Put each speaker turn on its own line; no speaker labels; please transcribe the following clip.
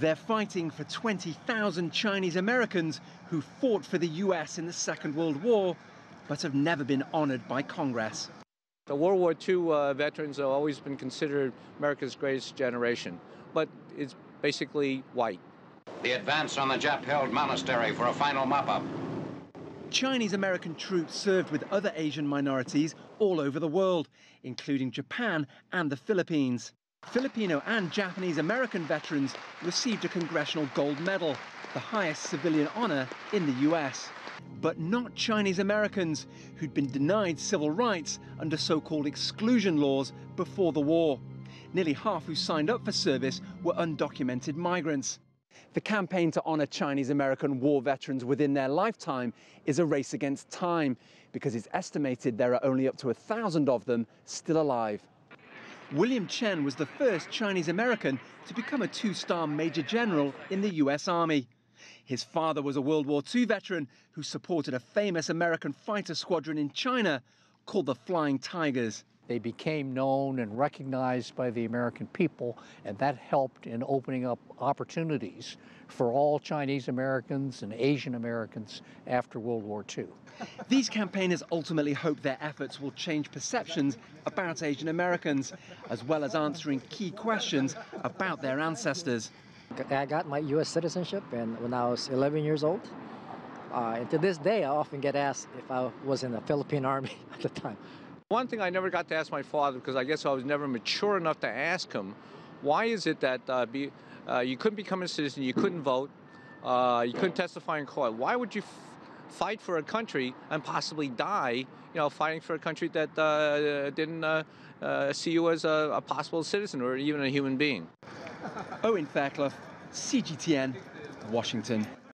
They're fighting for 20,000 Chinese Americans who fought for the U.S. in the Second World War, but have never been honored by Congress.
The World War II veterans have always been considered America's greatest generation, but it's basically white.
The advance on the Jap-held monastery for a final mop-up.
Chinese American troops served with other Asian minorities all over the world, including Japan and the Philippines. Filipino and Japanese American veterans received a Congressional Gold Medal, the highest civilian honor in the US. But not Chinese Americans, who'd been denied civil rights under so-called exclusion laws before the war. Nearly half who signed up for service were undocumented migrants. The campaign to honor Chinese American war veterans within their lifetime is a race against time, because it's estimated there are only up to 1,000 of them still alive. William Chen was the first Chinese American to become a two-star Major General in the US Army. His father was a World War II veteran who supported a famous American fighter squadron in China called the Flying Tigers.
They became known and recognized by the American people, and that helped in opening up opportunities for all Chinese Americans and Asian Americans after World War II.
These campaigners ultimately hope their efforts will change perceptions about Asian Americans, as well as answering key questions about their ancestors.
I got my U.S. citizenship when I was 11 years old. And to this day, I often get asked if I was in the Philippine Army at the time.
One thing I never got to ask my father, because I guess I was never mature enough to ask him, why is it that you couldn't become a citizen, you couldn't vote, you couldn't testify in court? Why would you fight for a country and possibly die, fighting for a country that didn't see you as a possible citizen or even a human being?
Owen Fairclough, CGTN, Washington.